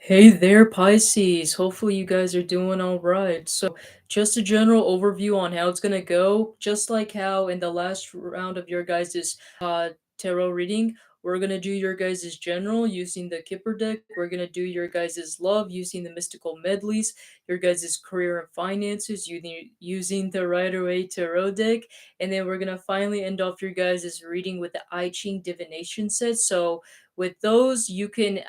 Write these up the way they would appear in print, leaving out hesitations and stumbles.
Hey there, Pisces. Hopefully, you guys are doing all right. So, just a general overview on how it's gonna go. Just like how in the last round of your guys' tarot reading, we're gonna do your guys' general using the Kipper deck. We're gonna do your guys' love using the mystical medleys, your guys' career and finances using the Rider Waite tarot deck, and then we're gonna finally end off your guys' reading with the I Ching divination set. So, with those, you can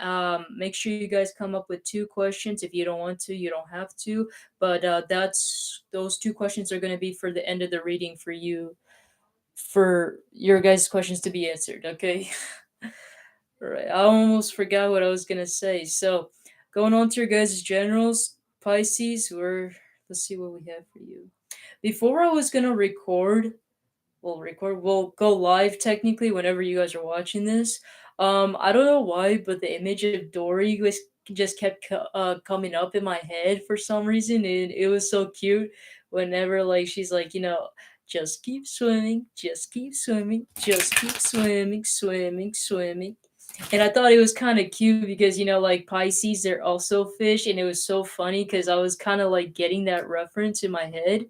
make sure you guys come up with two questions. If you don't want to, you don't have to. But that's those two questions are going to be for the end of the reading for you, for your guys' questions to be answered. Okay. All right. I almost forgot what I was going to say. So going on to your guys' generals, Pisces. Let's see what we have for you. Before I was gonna we'll go live technically whenever you guys are watching this. I don't know why, but the image of Dory was just kept coming up in my head for some reason, and it was so cute whenever like she's like, just keep swimming, just keep swimming, just keep swimming, swimming, swimming. And I thought it was kind of cute because like Pisces, they're also fish, and it was so funny because I was kind of like getting that reference in my head.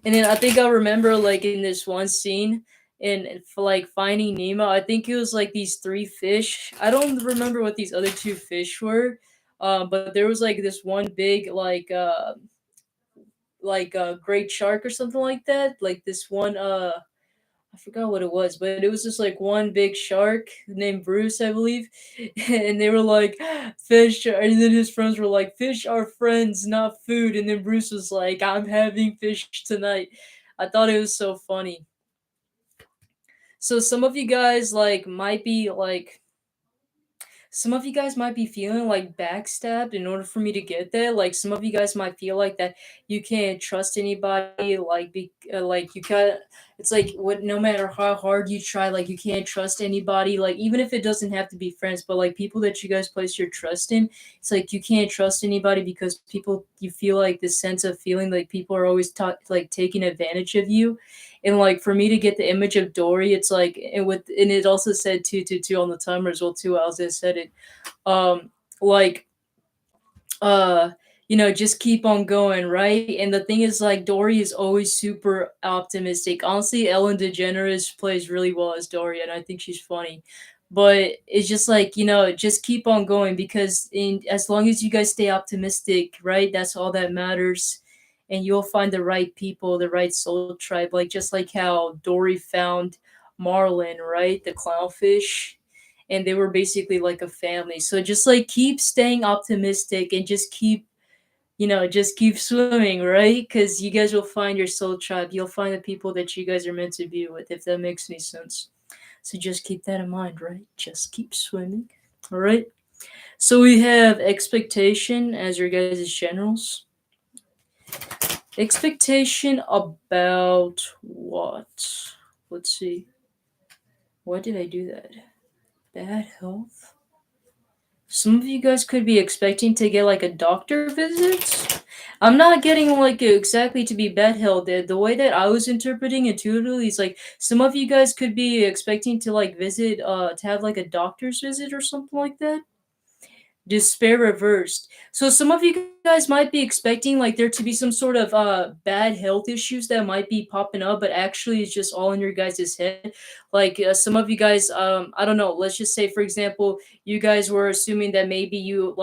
And then I think I remember like in this one scene in for like Finding Nemo, I think it was like these three fish. I don't remember what these other two fish were, but there was like this one big like great shark or something like that. Like this one I forgot what it was, but it was just like one big shark named Bruce, I believe. And they were like, fish, and then his friends were like, fish are friends, not food. And then Bruce was like, I'm having fish tonight. I thought it was so funny. So some of you guys some of you guys might be feeling like backstabbed in order for me to get there. Like some of you guys might feel like that you can't trust anybody. Like you got. It's like what no matter how hard you try, like you can't trust anybody. Like even if it doesn't have to be friends, but like people that you guys place your trust in, it's like you can't trust anybody because people you feel like this sense of feeling like people are always like taking advantage of you. And like for me to get the image of Dory, it's like and it also said 222 on the timer as well too. As I said it, um, like uh, just keep on going, right? And the thing is, like Dory is always super optimistic. Honestly, Ellen DeGeneres plays really well as Dory, and I think she's funny. But it's just like just keep on going because in as long as you guys stay optimistic, right? That's all that matters, and you'll find the right people, the right soul tribe. Like just like how Dory found Marlin, right? The clownfish, and they were basically like a family. So just like keep staying optimistic and just keep swimming, right? Because you guys will find your soul tribe. You'll find the people that you guys are meant to be with, if that makes any sense. So just keep that in mind, right? Just keep swimming. All right. So we have expectation as your guys' generals. Expectation about what? Let's see. Why did I do that? Bad health? Some of you guys could be expecting to get like a doctor visit. I'm not getting like exactly to be bed held. The way that I was interpreting intuitively is like some of you guys could be expecting to like visit, to have like a doctor's visit or something like that. Despair reversed. So some of you guys might be expecting like there to be some sort of bad health issues that might be popping up, but actually it's just all in your guys' head. Like some of you guys, I don't know. Let's just say, for example, you guys were assuming that maybe you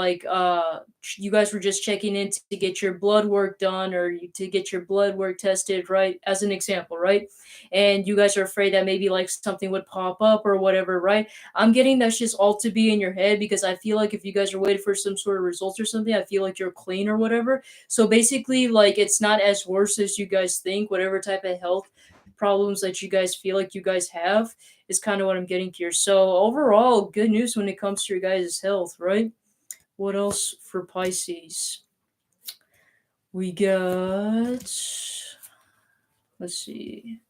guys were just checking in to get your blood work done or to get your blood work tested, right? As an example, right? And you guys are afraid that maybe like something would pop up or whatever, right? I'm getting that's just all to be in your head because I feel like if you guys are waiting for some sort of results or something, I feel like you're clean or whatever. So basically, like it's not as worse as you guys think. Whatever type of health problems that you guys feel like you guys have is kind of what I'm getting here. So overall, good news when it comes to your guys' health, right? What else for Pisces? We got. Let's see.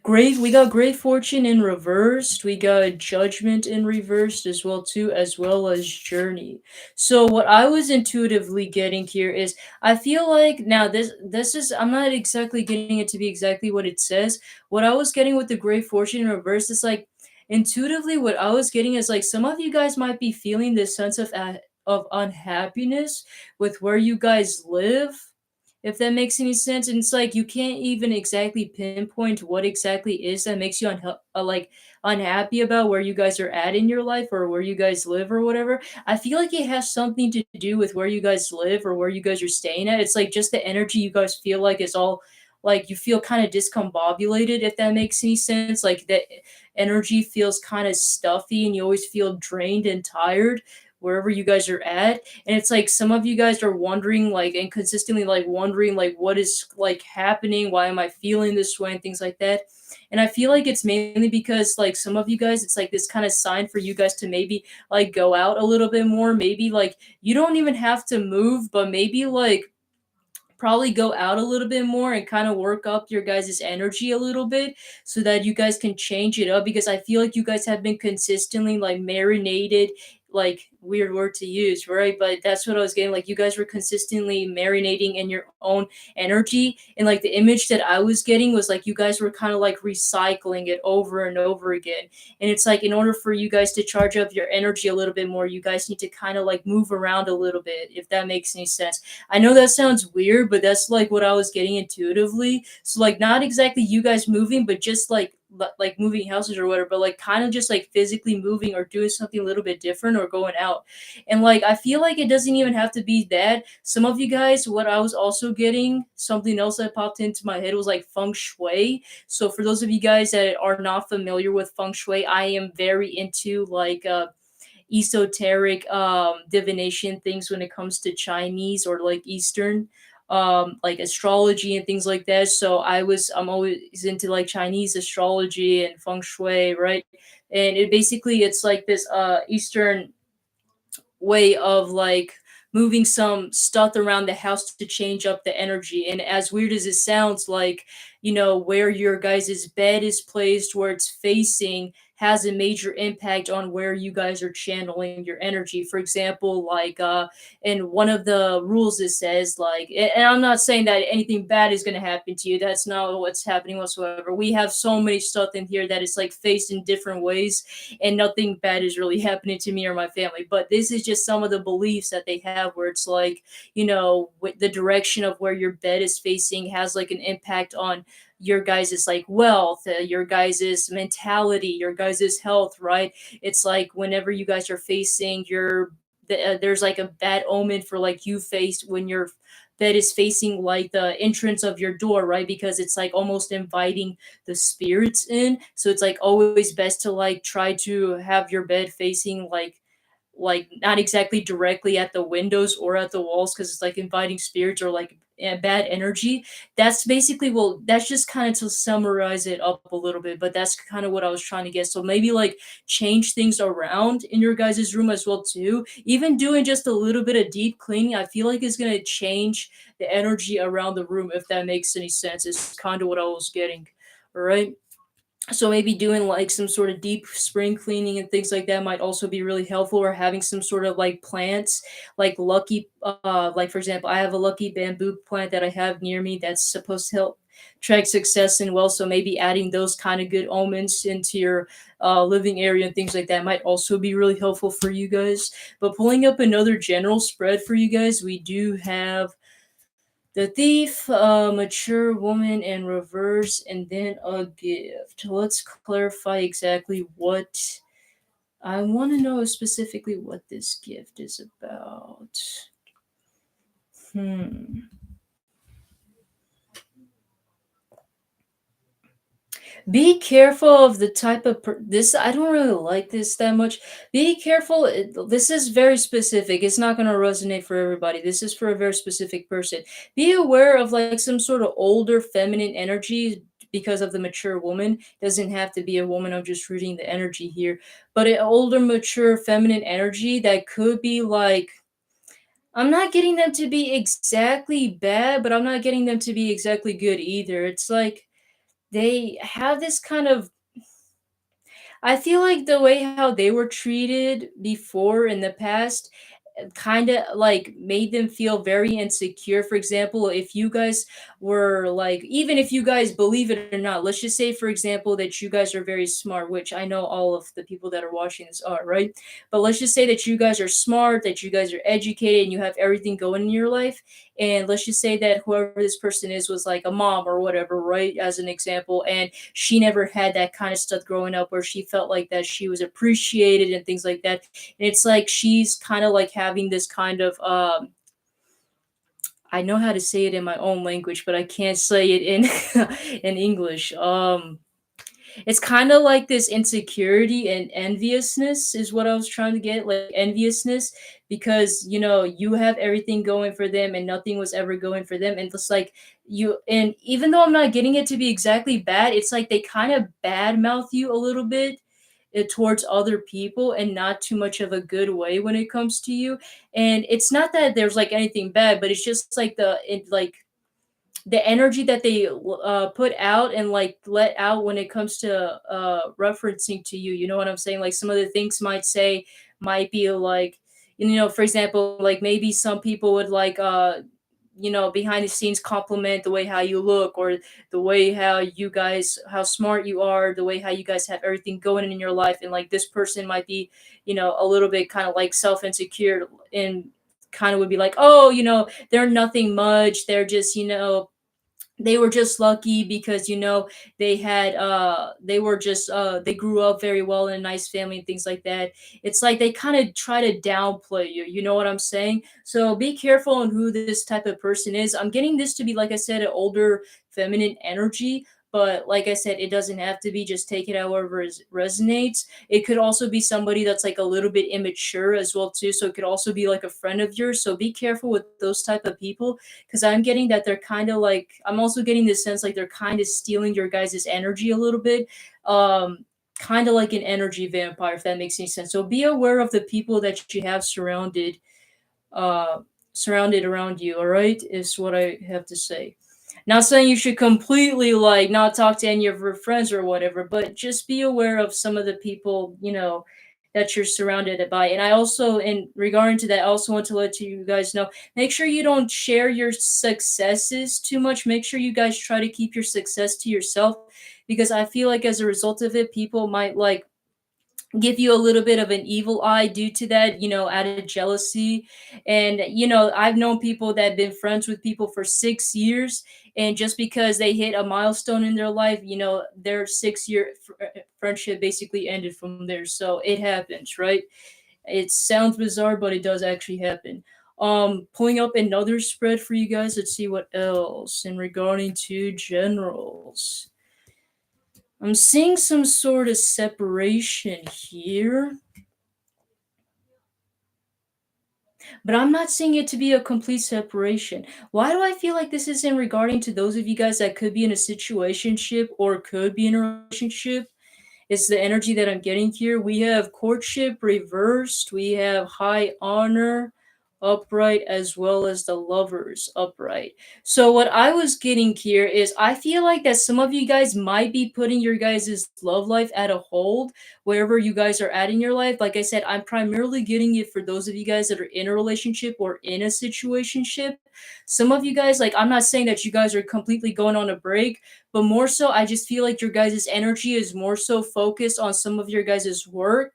Great, we got Great Fortune in reversed. We got Judgment in reversed as well too, as well as Journey. So what I was intuitively getting here is I feel like now this is I'm not exactly getting it to be exactly what it says. What I was getting with the Great Fortune in reverse is like intuitively what I was getting is like some of you guys might be feeling this sense of unhappiness with where you guys live, if that makes any sense. And it's like you can't even exactly pinpoint what exactly is that makes you like unhappy about where you guys are at in your life or where you guys live or whatever. I feel like it has something to do with where you guys live or where you guys are staying at. It's like just the energy you guys feel like is all like you feel kind of discombobulated, if that makes any sense. Like the energy feels kind of stuffy and you always feel drained and tired wherever you guys are at. And it's like some of you guys are wondering like and consistently like wondering like what is like happening, why am I feeling this way and things like that. And I feel like it's mainly because like some of you guys, it's like this kind of sign for you guys to maybe like go out a little bit more. Maybe like you don't even have to move, but maybe like probably go out a little bit more and kind of work up your guys' energy a little bit so that you guys can change it up, because I feel like you guys have been consistently like marinated, like weird word to use, right? But that's what I was getting. Like you guys were consistently marinating in your own energy. And like the image that I was getting was like you guys were kind of like recycling it over and over again. And it's like in order for you guys to charge up your energy a little bit more, you guys need to kind of like move around a little bit, if that makes any sense. I know that sounds weird, but that's like what I was getting intuitively. So like not exactly you guys moving, but just like moving houses or whatever, but like kind of just like physically moving or doing something a little bit different or going out. And like I feel like it doesn't even have to be that. Some of you guys, what I was also getting, something else that popped into my head was like feng shui. So for those of you guys that are not familiar with feng shui, I am very into like esoteric divination things when it comes to Chinese or like Eastern like astrology and things like that. So I'm always into like Chinese astrology and feng shui, right? And it's like this Eastern way of like moving some stuff around the house to change up the energy. And as weird as it sounds, like, where your guys' bed is placed, where it's facing, has a major impact on where you guys are channeling your energy. For example, like in one of the rules it says like, and I'm not saying that anything bad is going to happen to you. That's not what's happening whatsoever. We have so many stuff in here that is like faced in different ways, and nothing bad is really happening to me or my family. But this is just some of the beliefs that they have, where it's like, the direction of where your bed is facing has like an impact on your guys' like wealth, your guys' mentality, your guys' health, right? It's like whenever you guys are facing there's like a bad omen for like you face when your bed is facing like the entrance of your door, right? Because it's like almost inviting the spirits in. So it's like always best to like try to have your bed facing like not exactly directly at the windows or at the walls, because it's like inviting spirits or like bad energy. That's basically, well, that's just kind of to summarize it up a little bit, but that's kind of what I was trying to get. So maybe like change things around in your guys' room as well too. Even doing just a little bit of deep cleaning, I feel like is going to change the energy around the room, if that makes any sense. It's kind of what I was getting. All right. So maybe doing like some sort of deep spring cleaning and things like that might also be really helpful, or having some sort of like plants, like lucky like for example, I have a lucky bamboo plant that I have near me that's supposed to help track success and wealth. So maybe adding those kind of good omens into your living area and things like that might also be really helpful for you guys. But pulling up another general spread for you guys, we do have the thief, a mature woman in reverse, and then a gift. Let's clarify exactly what I want to know specifically what this gift is about. Hmm. Be careful of the type of this. I don't really like this that much. Be careful. This is very specific. It's not going to resonate for everybody. This is for a very specific person. Be aware of like some sort of older feminine energy because of the mature woman. Doesn't have to be a woman. I'm just reading the energy here, but an older, mature, feminine energy that could be like. I'm not getting them to be exactly bad, but I'm not getting them to be exactly good either. It's like they have this kind of, I feel like the way how they were treated before in the past, kind of like made them feel very insecure. For example, if you guys were like, even if you guys believe it or not, let's just say, for example, that you guys are very smart, which I know all of the people that are watching this are, right? But let's just say that you guys are smart, that you guys are educated, and you have everything going in your life. And let's just say that whoever this person is was like a mom or whatever, right? As an example. And she never had that kind of stuff growing up where she felt like that she was appreciated and things like that. And it's like she's kind of like having this kind of I know how to say it in my own language, but I can't say it in in English. It's kind of like this insecurity and enviousness is what I was trying to get, like enviousness, because you have everything going for them and nothing was ever going for them. And it's like and even though I'm not getting it to be exactly bad, it's like they kind of badmouth you a little bit towards other people and not too much of a good way when it comes to you. And it's not that there's like anything bad, but it's just like like the energy that they put out and like let out when it comes to referencing to you. You know what I'm saying? Like some of the things might be like, for example, like maybe some people would like behind the scenes compliment the way how you look, or the way how smart you are, the way how you guys have everything going in your life. And like this person might be a little bit kind of like self insecure, and kind of would be like, oh, they're nothing much, they're just they were just lucky because they were just they grew up very well in a nice family and things like that. It's like they kind of try to downplay you, you know what I'm saying? So be careful on who this type of person is. I'm getting this to be, like I said, an older feminine energy, but like I said, it doesn't have to be. Just take it however it resonates. It could also be somebody that's like a little bit immature as well too, so it could also be like a friend of yours. So be careful with those type of people, because I'm getting that they're kind of like, I'm also getting this sense like they're kind of stealing your guys' energy a little bit. Kind of like an energy vampire, if that makes any sense. So be aware of the people that you have uh surrounded around you, all right, is what I have to say. Not saying you should completely like not talk to any of your friends or whatever, but just be aware of some of the people, that you're surrounded by. And I also, in regarding to that, I also want to let you guys know, make sure you don't share your successes too much. Make sure you guys try to keep your success to yourself, because I feel like as a result of it, people might like give you a little bit of an evil eye due to that, out of jealousy. And, I've known people that have been friends with people for 6 years. And just because they hit a milestone in their life, their 6 year friendship basically ended from there. So it happens, right? It sounds bizarre, but it does actually happen. Pulling up another spread for you guys. Let's see what else in regarding to generals. I'm seeing some sort of separation here, but I'm not seeing it to be a complete separation. Why do I feel like this is in regarding to those of you guys that could be in a situationship or could be in a relationship? It's the energy that I'm getting here. We have courtship reversed, we have high honor upright, as well as the lovers upright. So what I was getting here is I feel like that some of you guys might be putting your guys' love life at a hold wherever you guys are at in your life. Like I said, I'm primarily getting it for those of you guys that are in a relationship or in a situationship. Some of you guys, like, I'm not saying that you guys are completely going on a break, but more so, I just feel like your guys' energy is more so focused on some of your guys' work.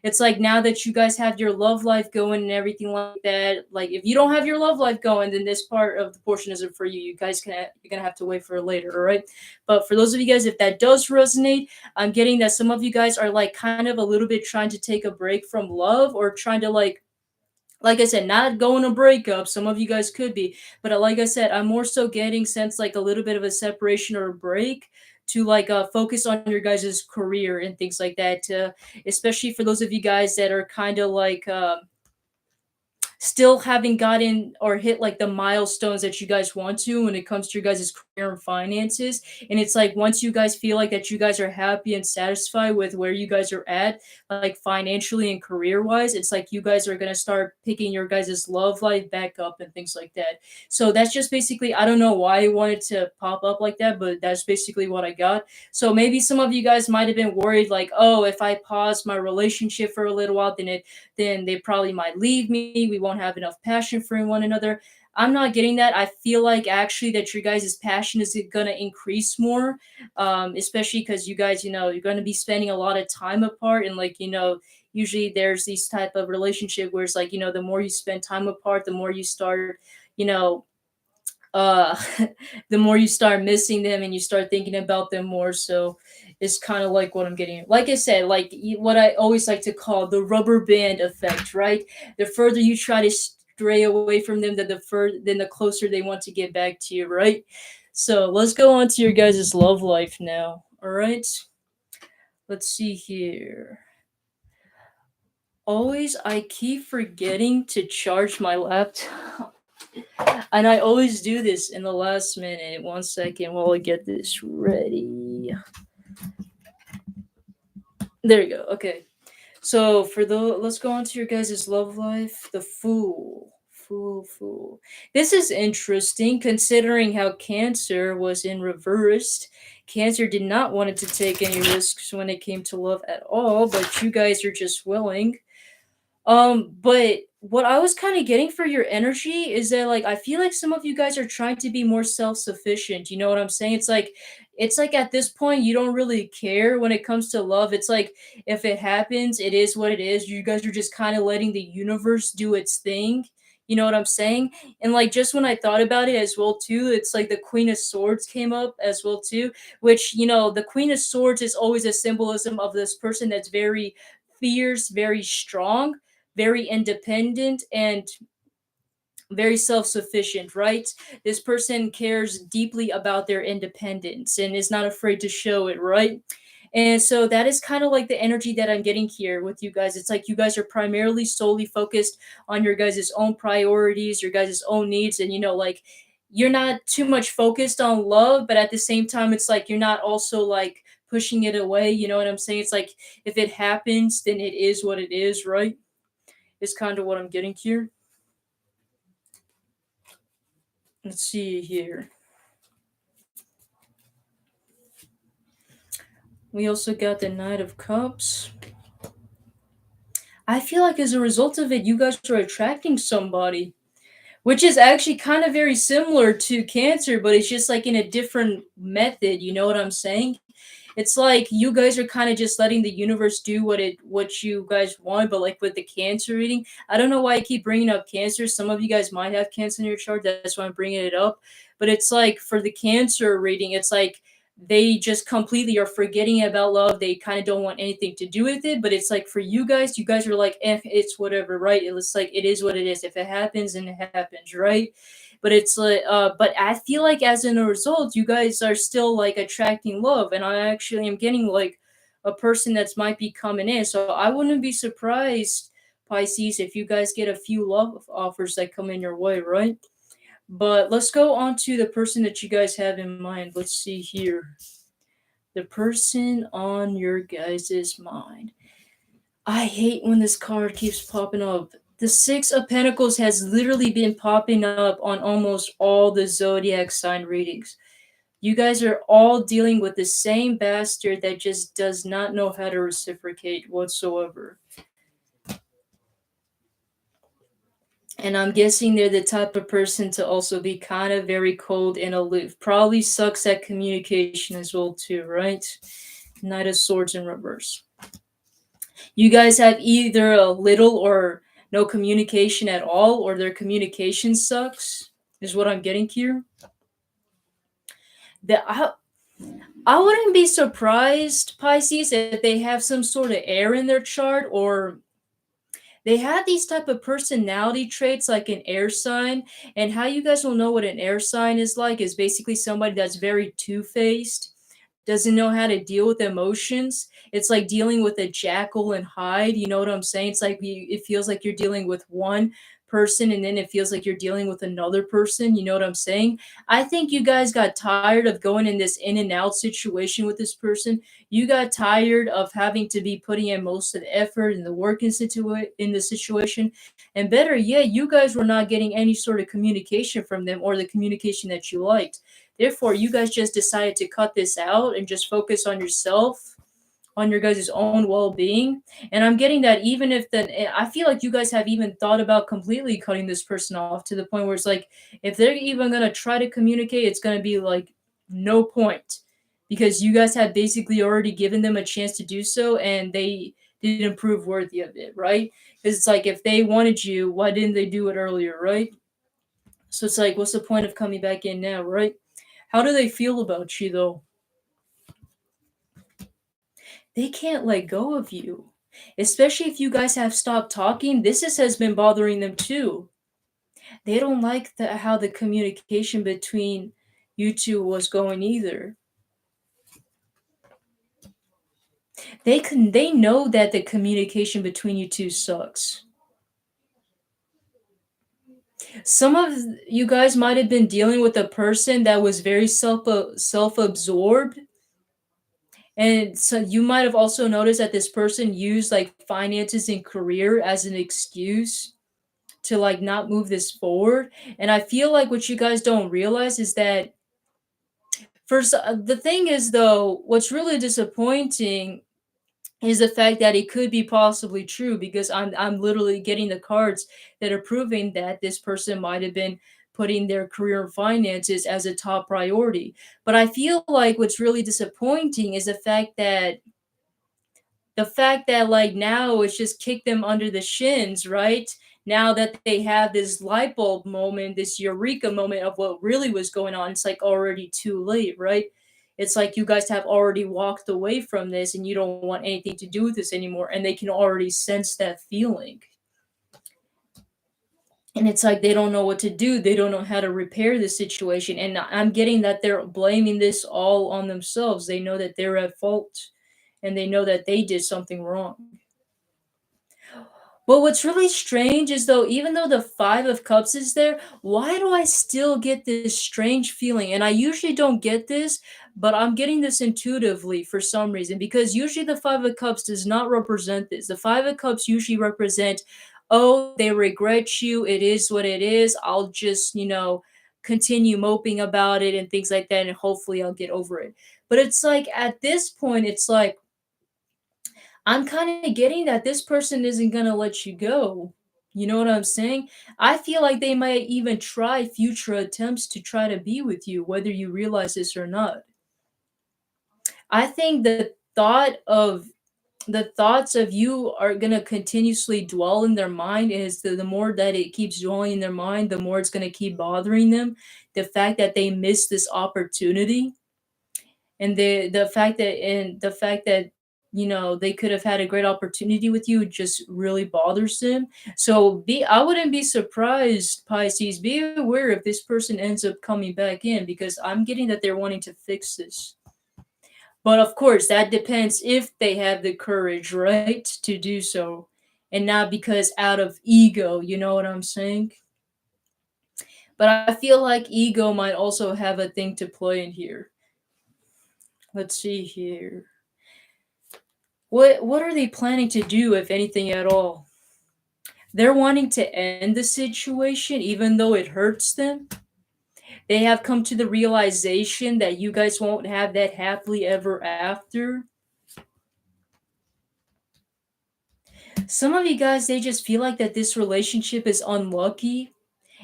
It's like now that you guys have your love life going and everything like that, like if you don't have your love life going, then this part of the portion isn't for you. You guys you're gonna have to wait for it later, all right? But for those of you guys, if that does resonate, I'm getting that some of you guys are like kind of a little bit trying to take a break from love, or trying to like I said, not going to breakup. Some of you guys could be, but like I said, I'm more so getting sense like a little bit of a separation or a break to like focus on your guys' career and things like that. Especially for those of you guys that are kind of like still haven't gotten or hit like the milestones that you guys want to when it comes to your guys' career and finances. And it's like once you guys feel like that you guys are happy and satisfied with where you guys are at, like financially and career wise, it's like you guys are gonna start picking your guys' love life back up and things like that. So that's just basically, I don't know why I wanted to pop up like that, but that's basically what I got. So maybe some of you guys might have been worried, like, oh, if I pause my relationship for a little while, then they probably might leave me. We won't have enough passion for one another. I'm not getting that. I feel like actually that your guys' passion is going to increase more, especially because you guys, you're going to be spending a lot of time apart. And like, usually there's these type of relationship where it's like, the more you spend time apart, the more you start, you know, uh the more you start missing them and you start thinking about them more. So it's kind of like what I'm getting, like I said, like what I always like to call the rubber band effect, right? The further you try to stray away from them, then the closer they want to get back to you, right? So let's go on to your guys' love life now. All right, let's see here. Always I keep forgetting to charge my laptop. And I always do this in the last minute. One second while I get this ready. There you go. Okay. So for the let's go on to your guys' love life. The Fool. Fool. This is interesting considering how Cancer was in reversed. Cancer did not want it to take any risks when it came to love at all, but you guys are just willing. But what I was kind of getting for your energy is that like I feel like some of you guys are trying to be more self-sufficient. You know what I'm saying? It's like at this point you don't really care when it comes to love. It's like if it happens, it is what it is. You guys are just kind of letting the universe do its thing. You know what I'm saying? And like just when I thought about it as well too, it's like the Queen of Swords came up as well too, which the Queen of Swords is always a symbolism of this person that's very fierce, very strong, very independent, and very self-sufficient, right? This person cares deeply about their independence and is not afraid to show it, right? And so that is kind of like the energy that I'm getting here with you guys. It's like you guys are primarily solely focused on your guys' own priorities, your guys' own needs, and like you're not too much focused on love, but at the same time, it's like you're not also like pushing it away. You know what I'm saying? It's like if it happens, then it is what it is, right? Is kind of what I'm getting here. Let's see here. We also got the Knight of Cups. I feel like as a result of it, you guys are attracting somebody, which is actually kind of very similar to Cancer, but it's just like in a different method. You know what I'm saying? It's like you guys are kind of just letting the universe do what you guys want, but like with the Cancer reading, I don't know why I keep bringing up Cancer. Some of you guys might have Cancer in your chart, that's why I'm bringing it up. But it's like for the Cancer reading, it's like they just completely are forgetting about love. They kind of don't want anything to do with it. But it's like for you guys are like, it's whatever, right? It's like it is what it is. If it happens, then it happens, right? But it's like but I feel like as in a result you guys are still like attracting love, and I actually am getting like a person that's might be coming in. So I wouldn't be surprised, Pisces, if you guys get a few love offers that come in your way, right? But let's go on to the person that you guys have in mind. Let's see here. The person on your guys' mind. I hate when this card keeps popping up. The Six of Pentacles has literally been popping up on almost all the zodiac sign readings. You guys are all dealing with the same bastard that just does not know how to reciprocate whatsoever. And I'm guessing they're the type of person to also be kind of very cold and aloof. Probably sucks at communication as well too, right? Knight of Swords in reverse. You guys have either a little or no communication at all, or their communication sucks, is what I'm getting here. That I wouldn't be surprised, Pisces, if they have some sort of air in their chart, or they have these type of personality traits like an air sign. And how you guys will know what an air sign is like is basically somebody that's very two-faced. doesn't know how to deal with emotions. It's like dealing with a jackal and Hyde. You know what I'm saying? It's like it feels like you're dealing with one person and then it feels like you're dealing with another person. You know what I'm saying? I think you guys got tired of going in this in and out situation with this person. You got tired of having to be putting in most of the effort and the work in the situation. And better yet, you guys were not getting any sort of communication from them or the communication that you liked. Therefore, you guys just decided to cut this out and just focus on yourself, on your guys' own well-being. And I'm getting that even if I feel like you guys have even thought about completely cutting this person off to the point where it's like if they're even gonna try to communicate, it's gonna be like no point because you guys have basically already given them a chance to do so and they didn't prove worthy of it, right? Because it's like if they wanted you, why didn't they do it earlier, right? So it's like, what's the point of coming back in now, right? How do they feel about you though? They can't let go of you. Especially if you guys have stopped talking. Has been bothering them too. They don't like how the communication between you two was going either. They know that the communication between you two sucks. Some of you guys might have been dealing with a person that was very self-absorbed. And so you might have also noticed that this person used like finances and career as an excuse to like not move this forward. And I feel like what you guys don't realize is that first the thing is though, what's really disappointing is the fact that it could be possibly true because I'm literally getting the cards that are proving that this person might have been putting their career and finances as a top priority. But I feel like what's really disappointing is the fact that like now it's just kicked them under the shins, right? Now that they have this light bulb moment, this eureka moment of what really was going on, it's like already too late, right? It's like you guys have already walked away from this and you don't want anything to do with this anymore, and they can already sense that feeling. And it's like they don't know what to do. They don't know how to repair the situation. And I'm getting that they're blaming this all on themselves. They know that they're at fault and they know that they did something wrong. But what's really strange is though, even though the Five of Cups is there, why do I still get this strange feeling? And I usually don't get this, but I'm getting this intuitively for some reason because usually the Five of Cups does not represent this. The Five of Cups usually represent, oh, they regret you. It is what it is. I'll just, continue moping about it and things like that. And hopefully I'll get over it. But it's like at this point, it's like, I'm kind of getting that this person isn't going to let you go. You know what I'm saying? I feel like they might even try future attempts to try to be with you, whether you realize this or not. I think the thoughts of you are going to continuously dwell in their mind, and it's the more that it keeps dwelling in their mind, the more it's going to keep bothering them. The fact that they missed this opportunity and the fact that they could have had a great opportunity with you just really bothers them. So be I wouldn't be surprised, Pisces, be aware if this person ends up coming back in because I'm getting that they're wanting to fix this. But of course that depends if they have the courage, right, to do so, and not because out of ego, you know what I'm saying? But I feel like ego might also have a thing to play in here. Let's see here. What are they planning to do, if anything at all? They're wanting to end the situation even though it hurts them. They have come to the realization that you guys won't have that happily ever after. Some of you guys, they just feel like that this relationship is unlucky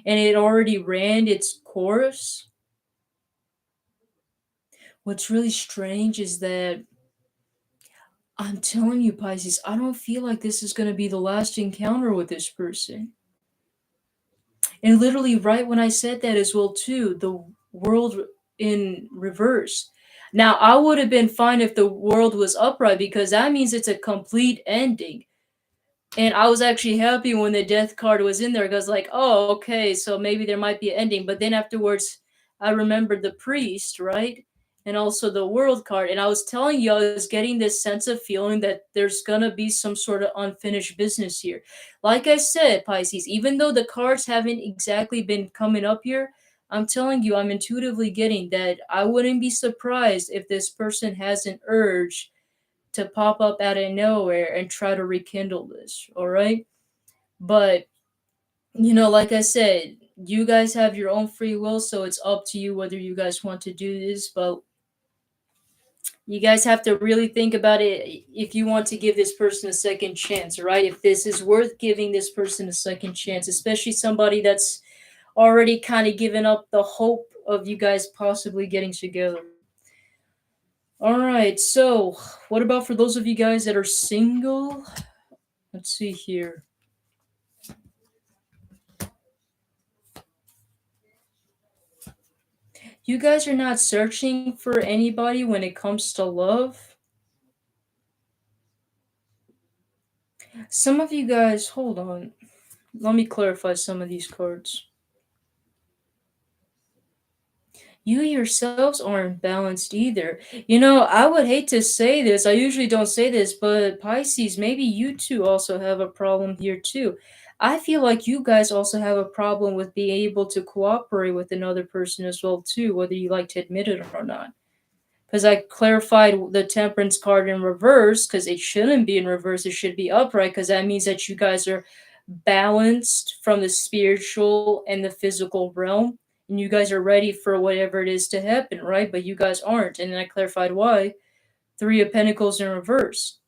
and it already ran its course. What's really strange is that I'm telling you, Pisces, I don't feel like this is going to be the last encounter with this person. And literally right when I said that as well too, the world in reverse. Now, I would have been fine if the world was upright because that means it's a complete ending. And I was actually happy when the death card was in there because like, oh, okay, so maybe there might be an ending. But then afterwards, I remembered the priest, right? and also the World card. And I was telling you, I was getting this sense of feeling that there's gonna be some sort of unfinished business here. Like I said, Pisces, even though the cards haven't exactly been coming up here, I'm telling you, I'm intuitively getting that I wouldn't be surprised if this person has an urge to pop up out of nowhere and try to rekindle this. All right. But, like I said, you guys have your own free will, so it's up to you whether you guys want to do this. But you guys have to really think about it if you want to give this person a second chance, right? If this is worth giving this person a second chance, especially somebody that's already kind of given up the hope of you guys possibly getting together. All right, so what about for those of you guys that are single? Let's see here. You guys are not searching for anybody when it comes to love. Some of you guys, hold on. Let me clarify some of these cards. You yourselves aren't balanced either. I would hate to say this. I usually don't say this, but Pisces, maybe you two also have a problem here too. I feel like you guys also have a problem with being able to cooperate with another person as well too, whether you like to admit it or not. Because I clarified the temperance card in reverse, because it shouldn't be in reverse, it should be upright, because that means that you guys are balanced from the spiritual and the physical realm, and you guys are ready for whatever it is to happen, right? But you guys aren't, and then I clarified why. Three of Pentacles in reverse.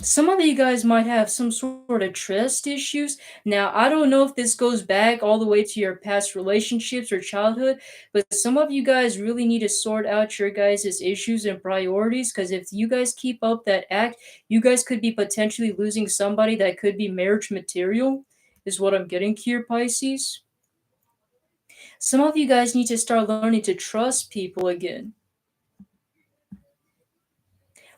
Some of you guys might have some sort of trust issues. Now, I don't know if this goes back all the way to your past relationships or childhood, but some of you guys really need to sort out your guys' issues and priorities, because if you guys keep up that act, you guys could be potentially losing somebody that could be marriage material, is what I'm getting here, Pisces. Some of you guys need to start learning to trust people again.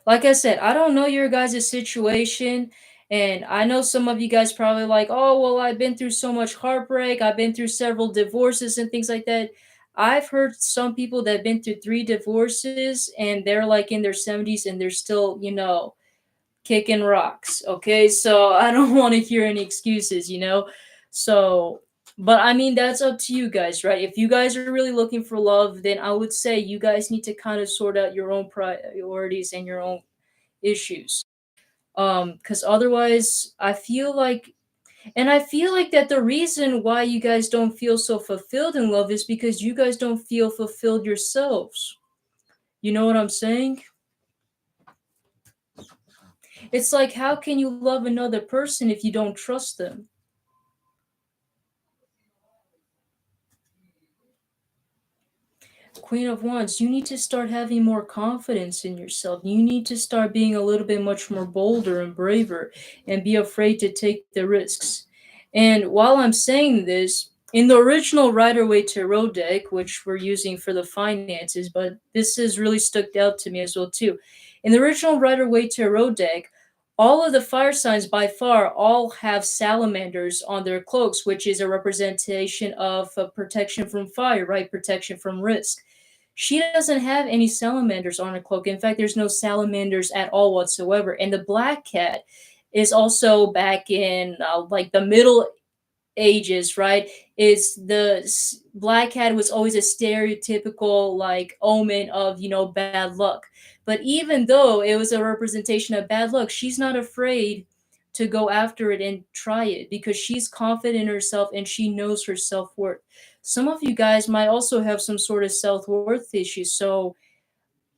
Like I said, I don't know your guys' situation. And I know some of you guys probably like, oh, well, I've been through so much heartbreak. I've been through several divorces and things like that. I've heard some people that have been through three divorces and they're like in their 70s and they're still, kicking rocks. Okay. So I don't want to hear any excuses. So, but I mean, that's up to you guys, right? If you guys are really looking for love, then I would say you guys need to kind of sort out your own priorities and your own issues. Because otherwise, I feel like that the reason why you guys don't feel so fulfilled in love is because you guys don't feel fulfilled yourselves. You know what I'm saying? It's like, how can you love another person if you don't trust them? Queen of Wands, you need to start having more confidence in yourself. You need to start being a little bit much more bolder and braver and be afraid to take the risks. And while I'm saying this, in the original Rider Waite Tarot deck, which we're using for the finances, but this has really stuck out to me as well too. In the original Rider Waite Tarot deck, all of the fire signs by far all have salamanders on their cloaks, which is a representation of protection from fire, right? Protection from risk. She doesn't have any salamanders on her cloak. In fact, there's no salamanders at all whatsoever. And the black cat is also back in like the Middle Ages, right? Is black cat was always a stereotypical like omen of bad luck. But even though it was a representation of bad luck, she's not afraid to go after it and try it because she's confident in herself and she knows her self-worth. Some of you guys might also have some sort of self-worth issues. So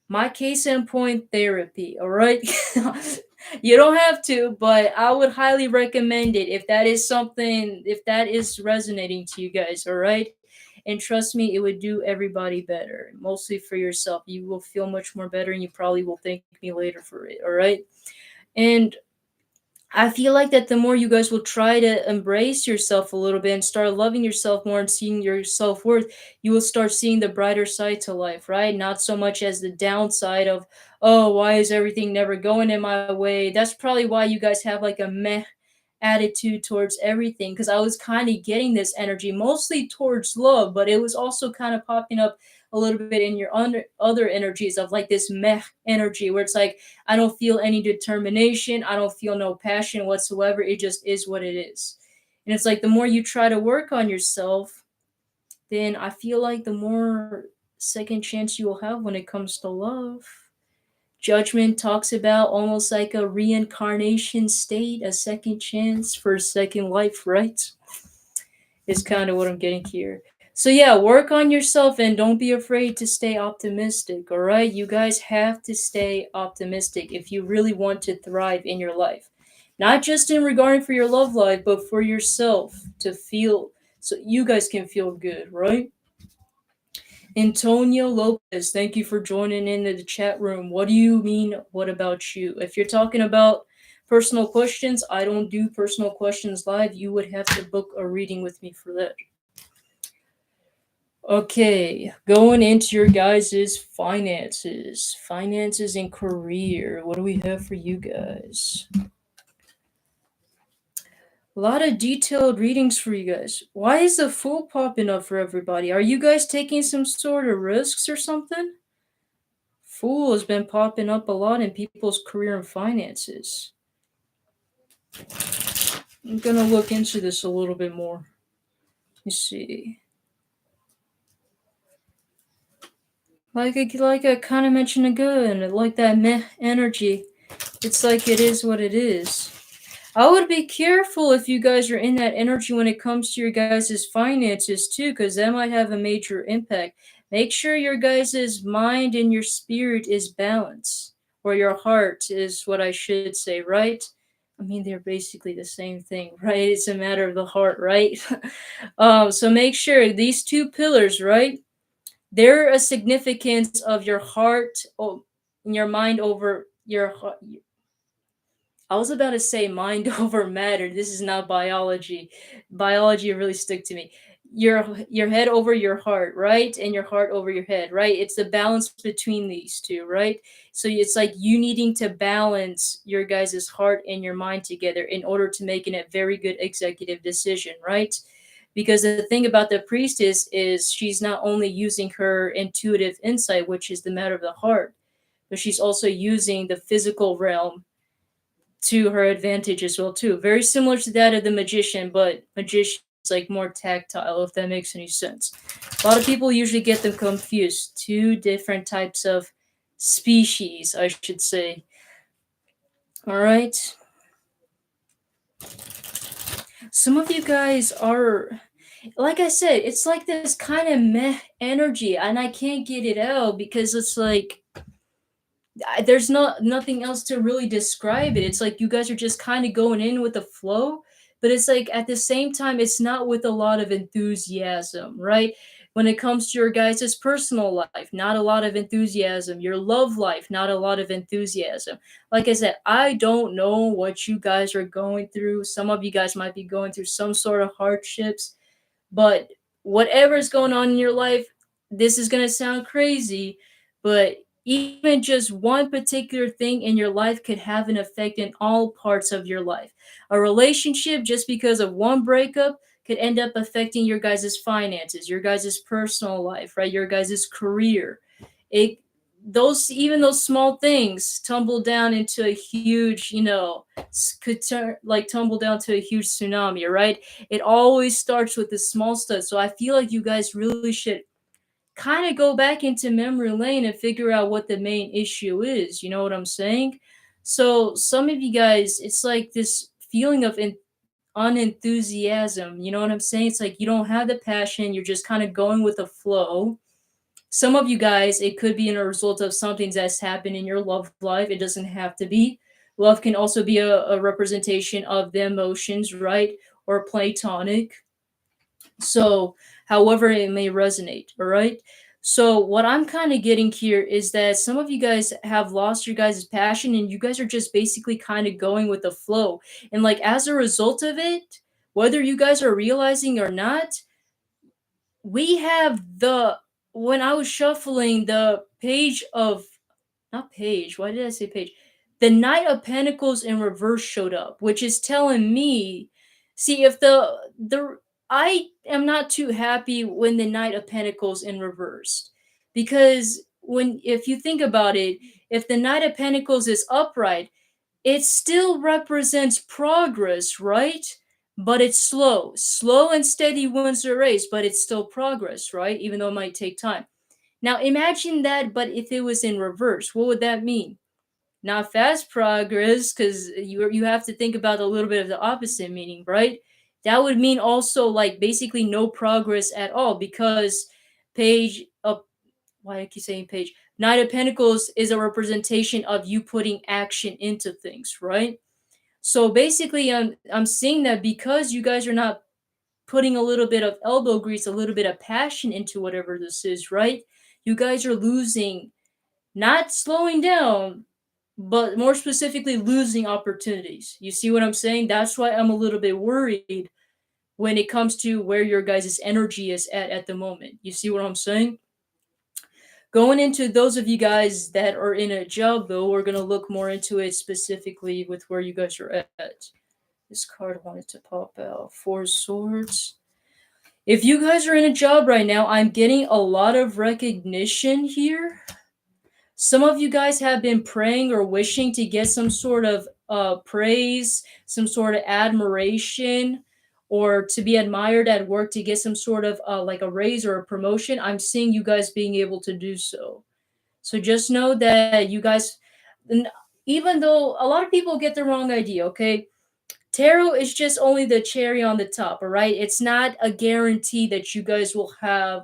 my case in point, therapy, all right? You don't have to, but I would highly recommend it if that is resonating to you guys, all right? And trust me, it would do everybody better, mostly for yourself. You will feel much more better and you probably will thank me later for it, all right? And I feel like that the more you guys will try to embrace yourself a little bit and start loving yourself more and seeing your self worth, you will start seeing the brighter side to life, right? Not so much as the downside of, oh, why is everything never going in my way? That's probably why you guys have like a meh attitude towards everything. Because I was kind of getting this energy mostly towards love, but it was also kind of popping up a little bit in your other energies of like this meh energy where it's like I don't feel any determination, I don't feel no passion whatsoever, it just is what it is. And it's like the more you try to work on yourself, then I feel like the more second chance you will have when it comes to love. Judgment talks about almost like a reincarnation state, a second chance for a second life, right? Is kind of what I'm getting here. So yeah, work on yourself and don't be afraid to stay optimistic, all right? You guys have to stay optimistic if you really want to thrive in your life. Not just in regarding for your love life, but for yourself to feel so you guys can feel good, right? Antonio Lopez, thank you for joining in the chat room. What do you mean? What about you? If you're talking about personal questions, I don't do personal questions live. You would have to book a reading with me for that. Okay, going into your guys' finances and career. What do we have for you guys? A lot of detailed readings for you guys. Why is the Fool popping up for everybody? Are you guys taking some sort of risks or something? Fool has been popping up a lot in people's career and finances. I'm gonna look into this a little bit more. Let me see. Like I kind of mentioned again, like that meh energy. It's like it is what it is. I would be careful if you guys are in that energy when it comes to your guys' finances too, because that might have a major impact. Make sure your guys' mind and your spirit is balanced, or your heart is what I should say, right? I mean, they're basically the same thing, right? It's a matter of the heart, right? So make sure these two pillars, right? They're a significance of your heart, your mind over your heart. I was about to say mind over matter. This is not biology. Biology really stick to me. Your head over your heart, right? And your heart over your head, right? It's the balance between these two, right? So it's like you needing to balance your guys' heart and your mind together in order to make a very good executive decision, right? Because the thing about the priestess is she's not only using her intuitive insight, which is the matter of the heart, but she's also using the physical realm to her advantage as well too. Very similar to that of the magician, but magician is like more tactile, if that makes any sense. A lot of people usually get them confused. Two different types of species, I should say. All right. Some of you guys are, like I said, it's like this kind of meh energy, and I can't get it out because it's like there's nothing else to really describe it. It's like you guys are just kind of going in with the flow, but it's like at the same time, it's not with a lot of enthusiasm, right? When it comes to your guys' personal life, not a lot of enthusiasm. Your love life, not a lot of enthusiasm. Like I said, I don't know what you guys are going through. Some of you guys might be going through some sort of hardships, but whatever is going on in your life, this is going to sound crazy, but even just one particular thing in your life could have an effect in all parts of your life. A relationship, just because of one breakup, could end up affecting your guys' finances, your guys' personal life, right? Your guys' career. It those even those small things tumble down into a huge, could turn like tumble down to a huge tsunami, right? It always starts with the small stuff. So I feel like you guys really should kind of go back into memory lane and figure out what the main issue is. You know what I'm saying? So some of you guys, it's like this feeling of unenthusiasm. You know what I'm saying? It's like you don't have the passion. You're just kind of going with the flow. Some of you guys, it could be in a result of something that's happened in your love life. It doesn't have to be. Love can also be a representation of the emotions, right? Or platonic. So, however it may resonate, all right? So, what I'm kind of getting here is that some of you guys have lost your guys' passion and you guys are just basically kind of going with the flow. And, like, as a result of it, whether you guys are realizing or not, we have when I was shuffling the page of, not page, why did I say page? The Knight of Pentacles in reverse showed up, which is telling me, see, if I am not too happy when the Knight of Pentacles in reverse. Because if you think about it, if the Knight of Pentacles is upright, it still represents progress, right? But it's slow. Slow and steady wins the race, but it's still progress, right? Even though it might take time. Now imagine that, but if it was in reverse, what would that mean? Not fast progress, because you have to think about a little bit of the opposite meaning, right? That would mean also like basically no progress at all, because page up, why do I keep saying page? Knight of Pentacles is a representation of you putting action into things, right? So basically, I'm seeing that because you guys are not putting a little bit of elbow grease, a little bit of passion into whatever this is, right? You guys are losing, not slowing down, but more specifically losing opportunities. You see what I'm saying? That's why I'm a little bit worried when it comes to where your guys' energy is at the moment. You see what I'm saying? Going into those of you guys that are in a job, though, we're going to look more into it specifically with where you guys are at. This card wanted to pop out. Four Swords. If you guys are in a job right now, I'm getting a lot of recognition here. Some of you guys have been praying or wishing to get some sort of praise, some sort of admiration, or to be admired at work, to get some sort of like a raise or a promotion. I'm seeing you guys being able to do so. So just know that you guys, even though a lot of people get the wrong idea, okay? Tarot is just only the cherry on the top, all right? It's not a guarantee that you guys will have,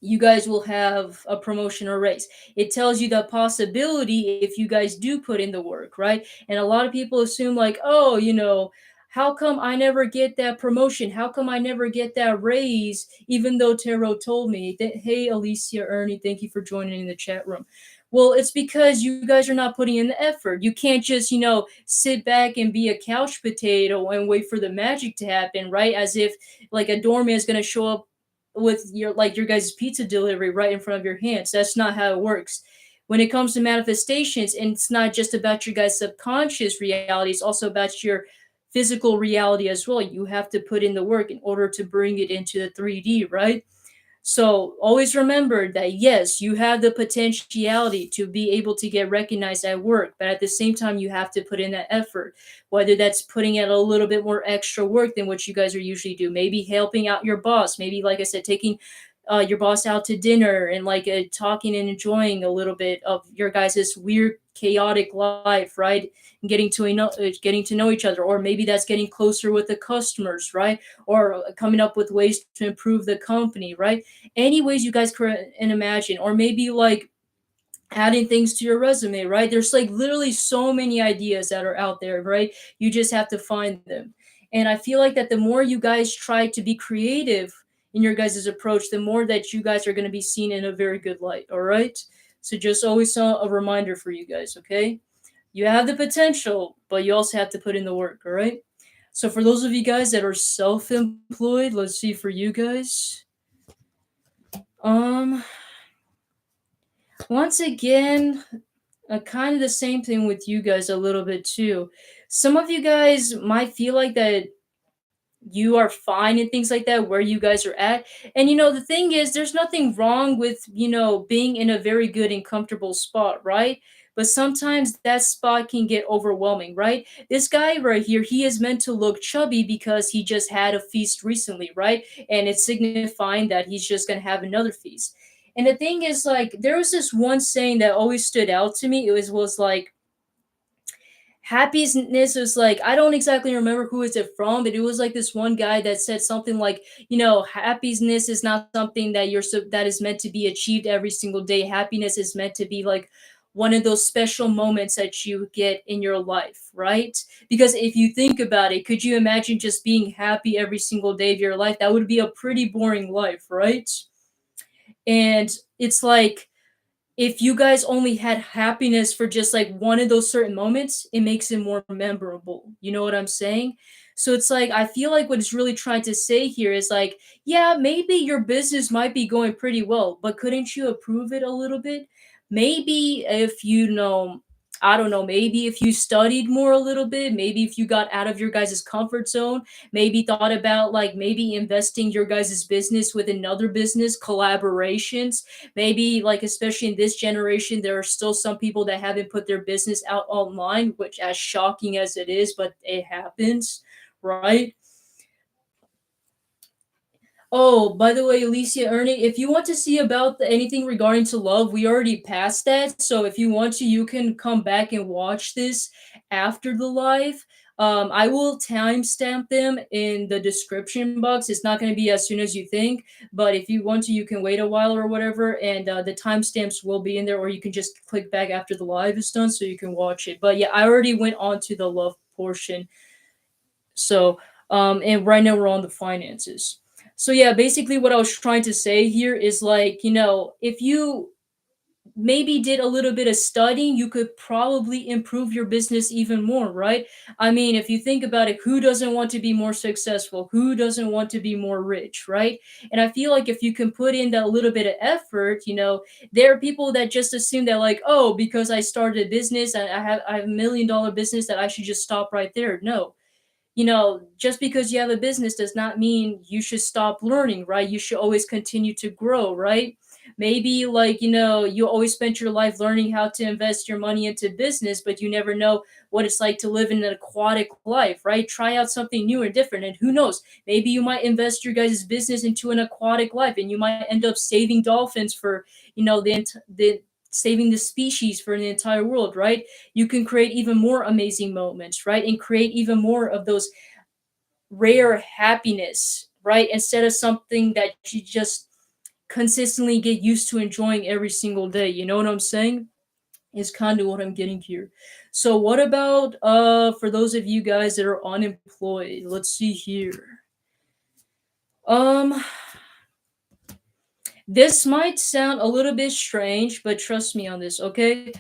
you guys will have a promotion or raise. It tells you the possibility if you guys do put in the work, right? And a lot of people assume, like, oh, how come I never get that promotion? How come I never get that raise? Even though Tarot told me that, hey, Alicia, Ernie, thank you for joining in the chat room. Well, it's because you guys are not putting in the effort. You can't just, sit back and be a couch potato and wait for the magic to happen, right? As if like a doorman is going to show up with your guys' pizza delivery right in front of your hands. That's not how it works. When it comes to manifestations, and it's not just about your guys' subconscious reality, it's also about your physical reality as well. You have to put in the work in order to bring it into the 3D, right? So always remember that yes, you have the potentiality to be able to get recognized at work, but at the same time, you have to put in that effort. Whether that's putting in a little bit more extra work than what you guys are usually do, maybe helping out your boss, maybe like I said, taking your boss out to dinner and like talking and enjoying a little bit of your guys' weird chaotic life, right? And getting to know each other, or maybe that's getting closer with the customers, right? Or coming up with ways to improve the company, right? Any ways you guys can imagine, or maybe like adding things to your resume, right? There's like literally so many ideas that are out there, right? You just have to find them. And I feel like that the more you guys try to be creative in your guys' approach, the more that you guys are going to be seen in a very good light, all right? So just always a reminder for you guys, okay? You have the potential, but you also have to put in the work, all right? So for those of you guys that are self-employed, let's see for you guys. Um Once again, kind of the same thing with you guys a little bit too. Some of you guys might feel like that you are fine and things like that where you guys are at. And the thing is, there's nothing wrong with, being in a very good and comfortable spot, right? But sometimes that spot can get overwhelming, right? This guy right here, he is meant to look chubby because he just had a feast recently, right? And it's signifying that he's just going to have another feast. And the thing is, like, there was this one saying that always stood out to me. It was like, happiness is like, I don't exactly remember who is it from, but it was like this one guy that said something like, happiness is not something that is meant to be achieved every single day. Happiness is meant to be like one of those special moments that you get in your life, right? Because if you think about it, could you imagine just being happy every single day of your life? That would be a pretty boring life, right? And it's like, if you guys only had happiness for just like one of those certain moments, it makes it more memorable. You know what I'm saying? So it's like, I feel like what it's really trying to say here is like, yeah, maybe your business might be going pretty well, but couldn't you improve it a little bit? Maybe if I don't know, maybe if you studied more a little bit, maybe if you got out of your guys' comfort zone, maybe thought about like maybe investing your guys' business with another business, collaborations, maybe like especially in this generation, there are still some people that haven't put their business out online, which as shocking as it is, but it happens, right? Oh, by the way, Alicia Ernie, if you want to see about anything regarding to love, we already passed that. So if you want to, you can come back and watch this after the live. I will timestamp them in the description box. It's not going to be as soon as you think, but if you want to, you can wait a while or whatever, and the timestamps will be in there, or you can just click back after the live is done so you can watch it. But yeah, I already went on to the love portion. So, and right now we're on the finances. So yeah, basically what I was trying to say here is like, if you maybe did a little bit of studying, you could probably improve your business even more, right? I mean, if you think about it, who doesn't want to be more successful? Who doesn't want to be more rich, right? And I feel like if you can put in that little bit of effort, there are people that just assume that like, oh, because I started a business and I have $1 million business that I should just stop right there. No, just because you have a business does not mean you should stop learning, right? You should always continue to grow, right? Maybe like, you always spent your life learning how to invest your money into business, but you never know what it's like to live in an aquatic life, right? Try out something new and different. And who knows, maybe you might invest your guys' business into an aquatic life and you might end up saving dolphins for, the saving the species for the entire world, right? You can create even more amazing moments, right? And create even more of those rare happiness, right? Instead of something that you just consistently get used to enjoying every single day. You know what I'm saying? Is kind of what I'm getting here. So what about for those of you guys that are unemployed? Let's see here. Um this might sound a little bit strange, but trust me on this, okay?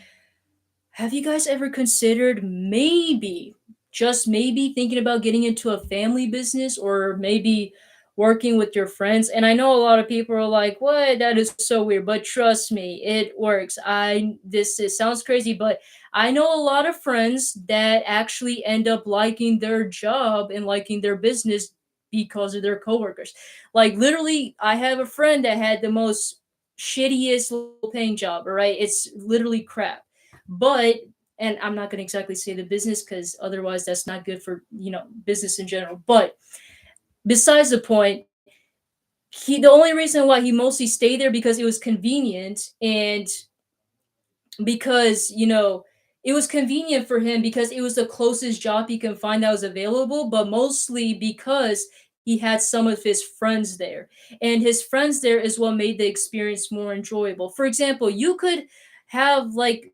Have you guys ever considered maybe, just maybe, thinking about getting into a family business or maybe working with your friends? And I know a lot of people are like, "What? That is so weird." But trust me, it works. It sounds crazy, but I know a lot of friends that actually end up liking their job and liking their business because of their coworkers. Like literally, I have a friend that had the most shittiest low paying job, all right? It's literally crap, but and I'm not going to exactly say the business because otherwise that's not good for business in general. But besides the point, the only reason why he mostly stayed there because it was convenient, and because it was convenient for him because it was the closest job he can find that was available, but mostly because he had some of his friends there, and his friends there is what made the experience more enjoyable. For example, you could have like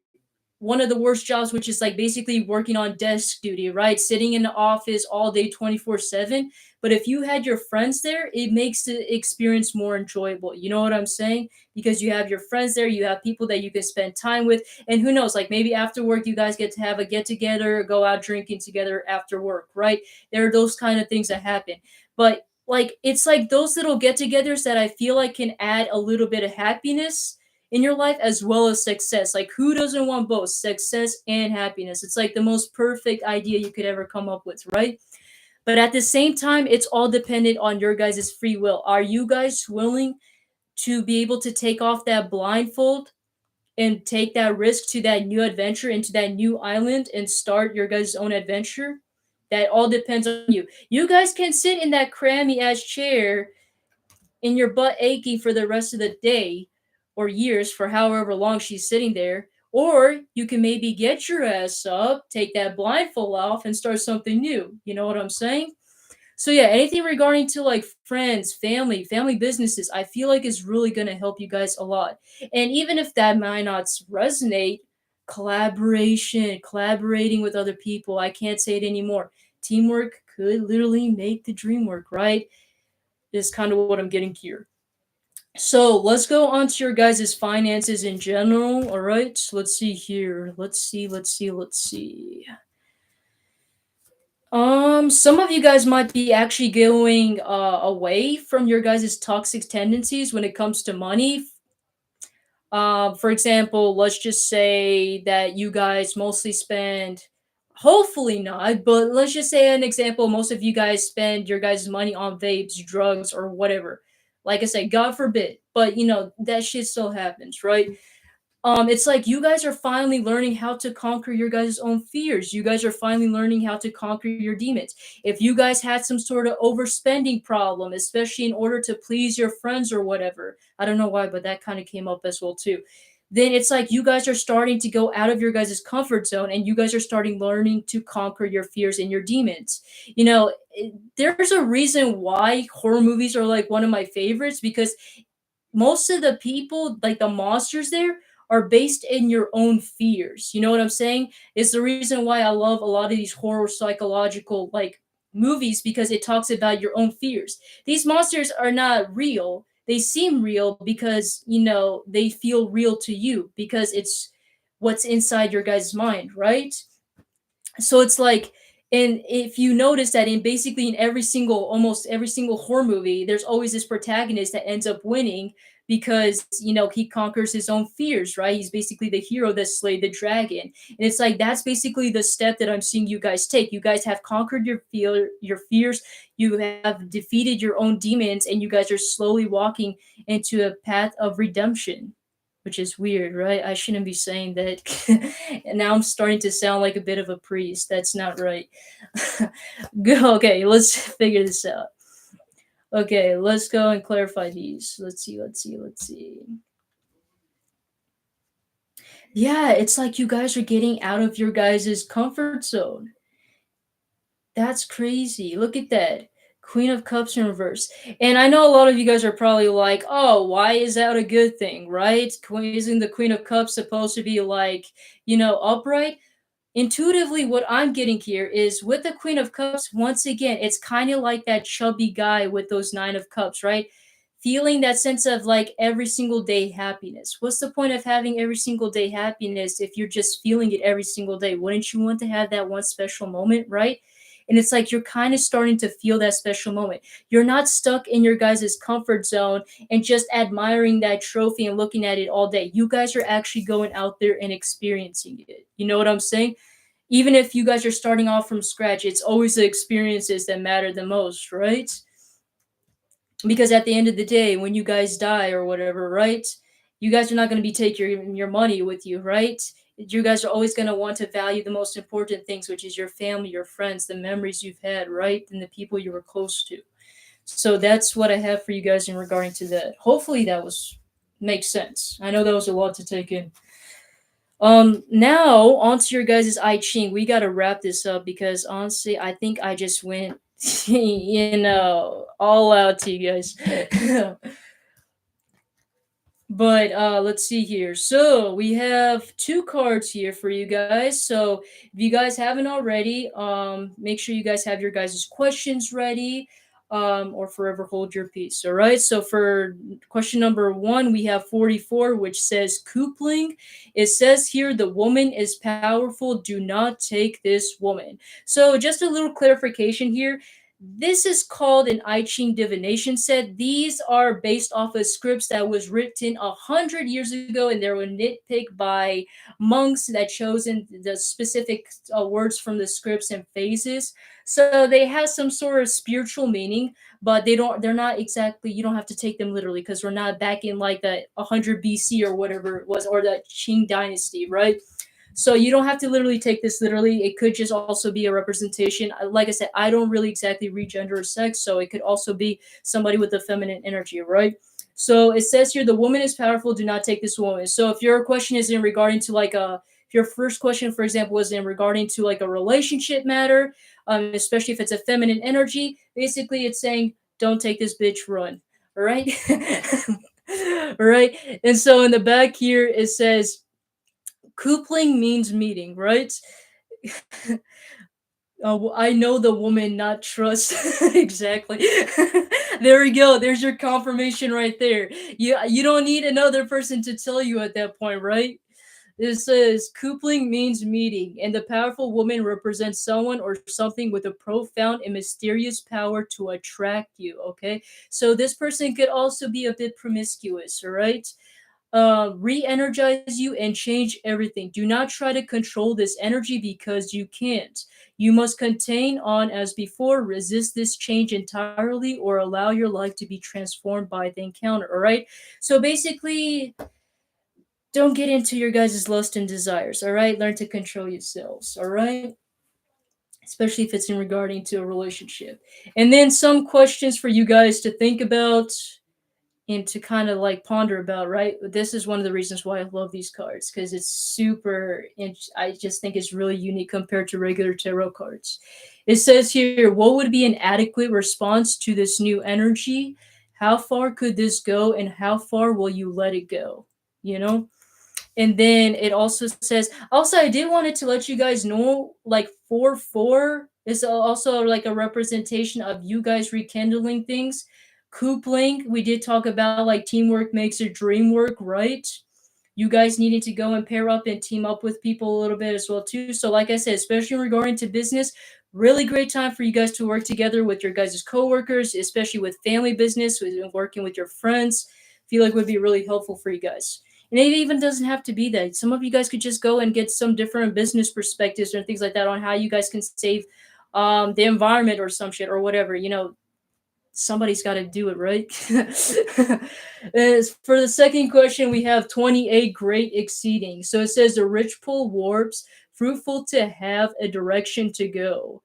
one of the worst jobs, which is like basically working on desk duty, right? Sitting in the office all day 24/7. But if you had your friends there, it makes the experience more enjoyable. You know what I'm saying? Because you have your friends there, you have people that you can spend time with. And who knows, like maybe after work, you guys get to have a get together, go out drinking together after work, right? There are those kind of things that happen. But like, it's like those little get togethers that I feel like can add a little bit of happiness in your life as well as success. Like, who doesn't want both success and happiness? It's like the most perfect idea you could ever come up with, right? But at the same time, it's all dependent on your guys' free will. Are you guys willing to be able to take off that blindfold and take that risk to that new adventure, into that new island, and start your guys' own adventure? That all depends on you. You guys can sit in that crammy ass chair in your butt aching for the rest of the day or years for however long she's sitting there. Or you can maybe get your ass up, take that blindfold off, and start something new. You know what I'm saying? So yeah, anything regarding to like friends, family businesses, I feel like is really gonna help you guys a lot. And even if that might not resonate, collaborating with other people, I can't say it anymore. Teamwork could literally make the dream work, right? Is kind of what I'm getting here. So let's go on to your guys' finances in general. All right. Let's see here. Let's see. Some of you guys might be actually going away from your guys' toxic tendencies when it comes to money. For example, let's just say that you guys mostly spend, hopefully not, but let's just say an example, most of you guys spend your guys' money on vapes, drugs, or whatever. Like I said, God forbid, but that shit still happens, right? It's like you guys are finally learning how to conquer your guys' own fears. You guys are finally learning how to conquer your demons. If you guys had some sort of overspending problem, especially in order to please your friends or whatever, I don't know why, but that kind of came up as well too. Then it's like you guys are starting to go out of your guys' comfort zone, and you guys are starting learning to conquer your fears and your demons. There's a reason why horror movies are like one of my favorites, because most of the people, like the monsters there, are based in your own fears. You know what I'm saying? It's the reason why I love a lot of these horror psychological like movies, because it talks about your own fears. These monsters are not real. They seem real because, they feel real to you because it's what's inside your guys' mind, right? So it's like, and if you notice that in basically in every single, almost every single horror movie, there's always this protagonist that ends up winning because he conquers his own fears, right? He's basically the hero that slayed the dragon. And it's like that's basically the step that I'm seeing you guys take. You guys have conquered your fears, you have defeated your own demons, and you guys are slowly walking into a path of redemption, which is weird, right? I shouldn't be saying that. And now I'm starting to sound like a bit of a priest. That's not right. Okay, let's figure this out. Okay, let's go and clarify these. Let's see. Yeah, it's like you guys are getting out of your guys' comfort zone. That's crazy. Look at that. Queen of Cups in reverse. And I know a lot of you guys are probably like, oh, why is that a good thing, right? Isn't the Queen of Cups supposed to be like, upright? Intuitively, what I'm getting here is with the Queen of Cups, once again, it's kind of like that chubby guy with those Nine of Cups, right? Feeling that sense of like every single day happiness. What's the point of having every single day happiness if you're just feeling it every single day? Wouldn't you want to have that one special moment, right? And it's like you're kind of starting to feel that special moment. You're not stuck in your guys' comfort zone and just admiring that trophy and looking at it all day. You guys are actually going out there and experiencing it. You know what I'm saying? Even if you guys are starting off from scratch, it's always the experiences that matter the most, right? Because at the end of the day, when you guys die or whatever, right? You guys are not going to be taking your money with you, right? You guys are always going to want to value the most important things, which is your family, your friends, the memories you've had, right? And the people you were close to. So that's what I have for you guys in regarding to that. Hopefully that was makes sense. I know that was a lot to take in. Now onto your guys' I Ching. We gotta wrap this up because honestly, I think I just went, all out to you guys. But let's see here. So we have two cards here for you guys. So if you guys haven't already, make sure you guys have your guys' questions ready, or forever hold your peace. All right. So for question number one, we have 44, which says coupling. It says here the woman is powerful. Do not take this woman. So just a little clarification here. This is called an I Ching divination set. These are based off of scripts that was written 100 years ago, and they were nitpicked by monks that chosen the specific words from the scripts and phases. So they have some sort of spiritual meaning, but they don't. They're not exactly. You don't have to take them literally because we're not back in like the 100 BC or whatever it was, or the Qing dynasty, right? So you don't have to literally take this literally. It could just also be a representation. Like I said, I don't really exactly read gender or sex, so it could also be somebody with a feminine energy, right? So it says here, the woman is powerful. Do not take this woman. So if your question is in regarding to like a, if your first question, for example, was in regarding to like a relationship matter, especially if it's a feminine energy, basically it's saying, don't take this bitch, run. All right. All right. And so in the back here, it says, coupling means meeting, right? I know the woman, not trust. Exactly. There we go. There's your confirmation right there. You don't need another person to tell you at that point, right? It says coupling means meeting, and the powerful woman represents someone or something with a profound and mysterious power to attract you. Okay, so this person could also be a bit promiscuous, all right? re-energize you and change everything. Do not try to control this energy because you can't. You must contain on as before, resist this change entirely, or allow your life to be transformed by the encounter. All right. So basically, don't get into your guys' lust and desires. All right. Learn to control yourselves. All right. Especially if it's in regarding to a relationship. And then some questions for you guys to think about and to kind of like ponder about, right? This is one of the reasons why I love these cards because it's super, I just think it's really unique compared to regular tarot cards. It says here, what would be an adequate response to this new energy? How far could this go, and how far will you let it go? You know? And then it also says, also, I did wanted to let you guys know, like 4-4 is also like a representation of you guys rekindling things. Coupling, we did talk about like teamwork makes a dream work, right? You guys needing to go and pair up and team up with people a little bit as well too. So like I said, especially regarding to business, really great time for you guys to work together with your guys' coworkers, especially with family business, with working with your friends. Feel like would be really helpful for you guys. And it even doesn't have to be that. Some of you guys could just go and get some different business perspectives and things like that on how you guys can save the environment or some shit or whatever. Somebody's got to do it, right? As for the second question, we have 28 great exceeding. So it says the rich pull warps, fruitful to have a direction to go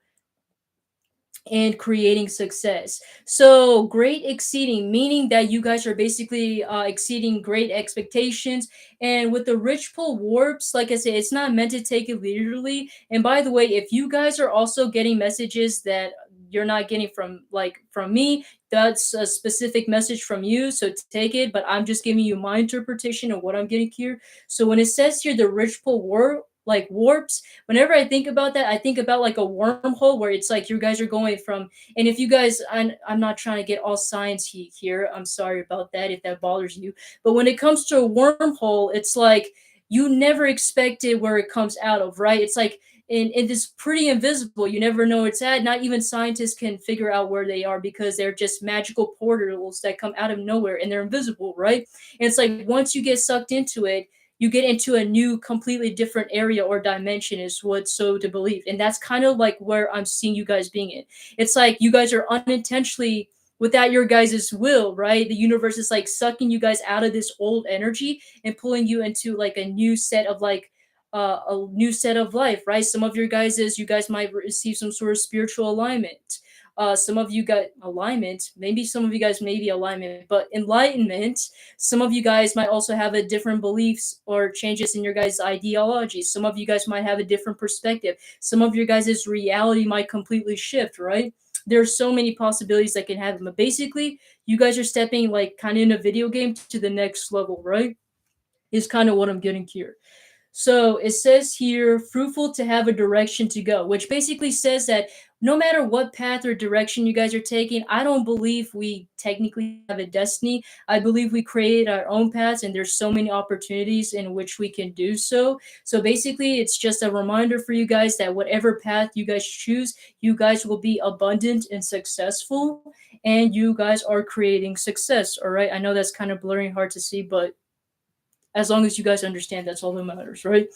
and creating success. So great exceeding, meaning that you guys are basically exceeding great expectations. And with the rich pull warps, like I said, it's not meant to take it literally. And by the way, if you guys are also getting messages that you're not getting from me, that's a specific message from you, so take it, but I'm just giving you my interpretation of what I'm getting here. So when it says here the rich pull warps, whenever I think about that, I think about like a wormhole where it's like you guys are going from, and if you guys, I'm not trying to get all science here. I'm sorry about that if that bothers you. But when it comes to a wormhole, it's like you never expected where it comes out of, right? It's like, and it's pretty invisible. You never know where it's at. Not even scientists can figure out where they are because they're just magical portals that come out of nowhere and they're invisible, right? And it's like once you get sucked into it, you get into a new completely different area or dimension is what's so to believe. And that's kind of like where I'm seeing you guys being in. It's like you guys are unintentionally, without your guys' will, right? The universe is like sucking you guys out of this old energy and pulling you into like a new set of like a new set of life, right? Some of your guys is you guys might receive some sort of spiritual alignment. Some of you got alignment, maybe some of you guys maybe alignment, but enlightenment. Some of you guys might also have a different beliefs or changes in your guys' ideology. Some of you guys might have a different perspective. Some of your guys' reality might completely shift, right? There's so many possibilities that can happen. But basically, you guys are stepping like kind of in a video game to the next level, right? Is kind of what I'm getting here. So it says here, fruitful to have a direction to go, which basically says that no matter what path or direction you guys are taking, I don't believe we technically have a destiny. I believe we create our own paths, and there's so many opportunities in which we can do so. So basically, it's just a reminder for you guys that whatever path you guys choose, you guys will be abundant and successful, and you guys are creating success. All right. I know that's kind of blurry and hard to see, but as long as you guys understand, that's all that matters, right?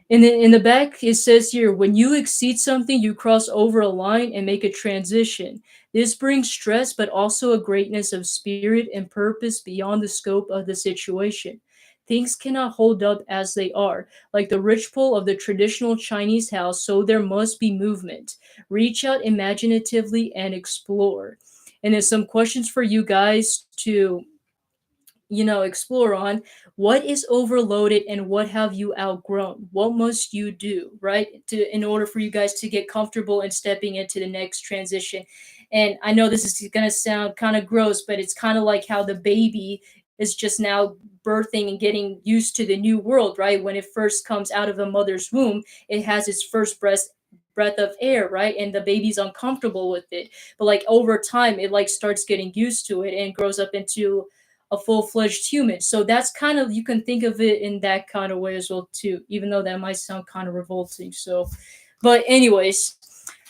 And then in the back, it says here, when you exceed something, you cross over a line and make a transition. This brings stress, but also a greatness of spirit and purpose beyond the scope of the situation. Things cannot hold up as they are. Like the rich pull of the traditional Chinese house, so there must be movement. Reach out imaginatively and explore. And then some questions for you guys to explore on. What is overloaded and what have you outgrown? What must you do, right, to in order for you guys to get comfortable and stepping into the next transition? And I know this is going to sound kind of gross, but it's kind of like how the baby is just now birthing and getting used to the new world, right? When it first comes out of a mother's womb, it has its first breath of air, right? And the baby's uncomfortable with it. But like over time, it like starts getting used to it and grows up into a full-fledged human. So that's kind of, you can think of it in that kind of way as well too, even though that might sound kind of revolting. So, but anyways,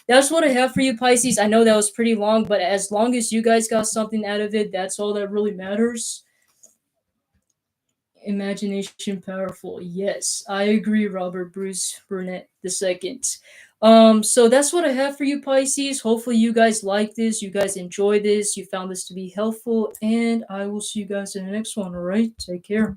that's what I have for you, Pisces. I know that was pretty long, but as long as you guys got something out of it, that's all that really matters. Imagination powerful. Yes, I agree, Robert Bruce Burnett the second. So that's what I have for you, Pisces. Hopefully, you guys like this. You guys enjoy this. You found this to be helpful, and I will see you guys in the next one. All right, take care.